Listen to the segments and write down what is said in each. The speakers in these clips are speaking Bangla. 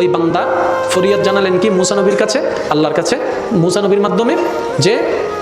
ওই বান্দা ফরিয়াদ জানালেন কি মুসা নবীর কাছে, আল্লাহর কাছে মুসা নবীর মাধ্যমে, যে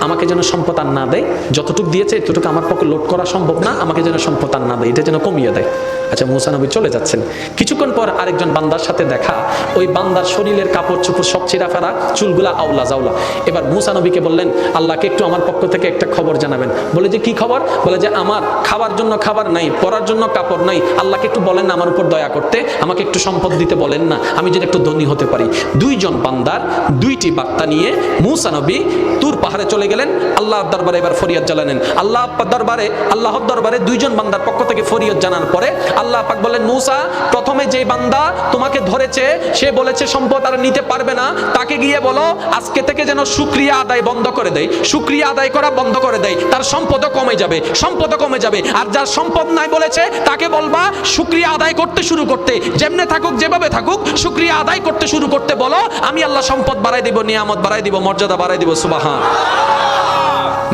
আমাকে যেন সম্পদ আর না দেয়, যতটুকু দিয়েছে এতটুকু আমার পক্ষে লোড করা সম্ভব না, আমাকে যেন সম্পদ আর না দেয়, এটা যেন কমিয়ে দেয়। আচ্ছা, মুসা নবী চলে যাচ্ছেন। কিছুক্ষণ পর আরেকজন বান্দার সাথে দেখা। ওই বান্দার শরীরের কাপড় চোপড় সব ছেঁড়া ফেরা, চুলগুলা আউলা জাউলা। এবার মুসা নবীকে বললেন, আল্লাহকে একটু আমার পক্ষ থেকে একটা খবর জানাবেন। বলে যে কি খবর? বলে যে আমার খাবার জন্য খাবার নাই, পরার জন্য কাপড় নাই, আল্লাহকে একটু বলেন না আমার উপর দয়া করতে, আমাকে একটু সম্পদ দিতে বলেন না, আমি যেন একটু ধনী হতে পারি। দুইজন বান্দার দুইটি বার্তা নিয়ে মুসা নবী তুর পাহাড়ে চলে গেলেন। আল্লাহর দরবারে এবার ফরিয়াদ জানালেন। আল্লাহর দরবারে দুইজন বান্দার পক্ষ থেকে ফরিয়াদ জানার পরে আল্লাহ পাক বললেন, মুসা, প্রথমে যে বান্দা তোমাকে ধরেছে সে বলেছে সম্পদ আর নিতে পারবে না, তাকে গিয়ে বলো আজকে থেকে যেন শুকরিয়া আদায় বন্ধ করে দেয়, শুকরিয়া আদায় করা বন্ধ করে দেয়, তার সম্পদও কমে যাবে। আর যার সম্পদ নাই বলেছে তাকে বলবা শুকরিয়া আদায় করতে শুরু করতে, যেমনে থাকুক যেভাবে থাকুক শুকরিয়া আদায় করতে শুরু করতে বলো, আমি আল্লাহ সম্পদ বাড়াই দিব, নিয়ামত বাড়াই দিব, মর্যাদা বাড়াই দিব। সুবহান।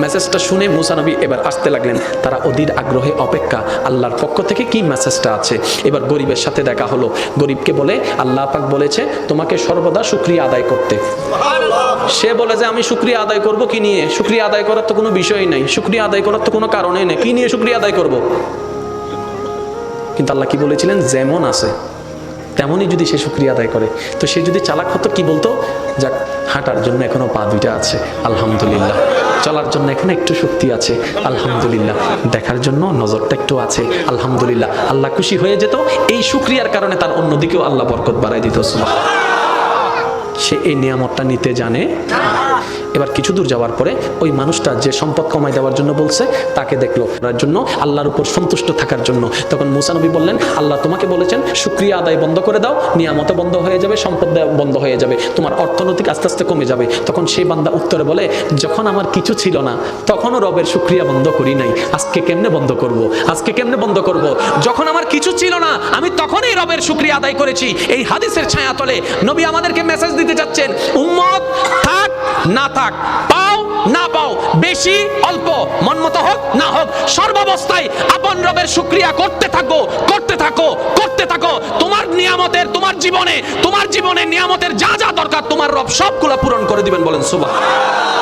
মেসেজটা শুনে মুসা নবী এবার আসতে লাগলেন। তারা অধীর আগ্রহে অপেক্ষা আল্লাহর পক্ষ থেকে কি মেসেজটা আছে। এবার গরিবের সাথে দেখা হলো। গরিবকে বলে আল্লাহ পাক বলেছে তোমাকে সর্বদা শুকরিয়া আদায় করতে। সে বলে যে আমি শুকরিয়া আদায় করব কি নিয়ে? শুকরিয়া আদায় করার তো কোনো বিষয়ই নাই, শুকরিয়া আদায় করার তো কোনো কারণই নেই, কি নিয়ে শুকরিয়া আদায় করব? কিন্তু আল্লাহ কি বলেছিলেন? যেমন আছে তেমনই যদি সে শুকরিয়া আদায় করে। তো সে যদি চালাক হতো কি বলতো? যাক, হাঁটার জন্য এখনো পা দুইটা আছে, আলহামদুলিল্লাহ। চলার জন্য এখনো একটু শক্তি আছে, আলহামদুলিল্লাহ। দেখার জন্য নজরটা একটু আছে, আলহামদুলিল্লাহ। আল্লাহ খুশি হয়ে যেত। এই শুকরিয়ার কারণে তার অন্যদিকেও আল্লাহ বরকত বাড়াই দিত। সুবহানাল্লাহ। সে এই নিয়ামতটা নিতে জানে। এবার কিছু দূর যাওয়ার পরে ওই মানুষটা যে সম্পদ কমাই দেওয়ার জন্য বলছে তাকে দেখলো, তার জন্য আল্লাহর উপর সন্তুষ্ট থাকার জন্য। তখন মুসা নবী বললেন, আল্লাহ তোমাকে বলেছেন শুকরিয়া আদায় বন্ধ করে দাও, নিয়ামত বন্ধ হয়ে যাবে, সম্পদ বন্ধ হয়ে যাবে, তোমার অর্থনৈতিক আস্তে আস্তে কমে যাবে। তখন সেই বান্দা উত্তরে বলে, যখন আমার কিছু ছিল না তখনও রবের শুকরিয়া বন্ধ করি নাই, আজকে কেমনে বন্ধ করব? যখন আমার কিছু ছিল না আমি তখনই রবের শুকরিয়া আদায় করেছি। এই হাদিসের ছায়া তলে নবী আমাদেরকে মেসেজ দিতে যাচ্ছেন, উম্মত থাক না থাক, পাও না পাও, বেশি অল্প, মন মতো হোক না হোক, সর্বাবস্থায় আপন রবের শুকরিয়া করতে থাকো। তোমার নিয়ামতের, তোমার জীবনে নিয়ামতের যা যা দরকার তোমার রব সবগুলো পূরণ করে দিবেন। বলেন সুবহানাল্লাহ।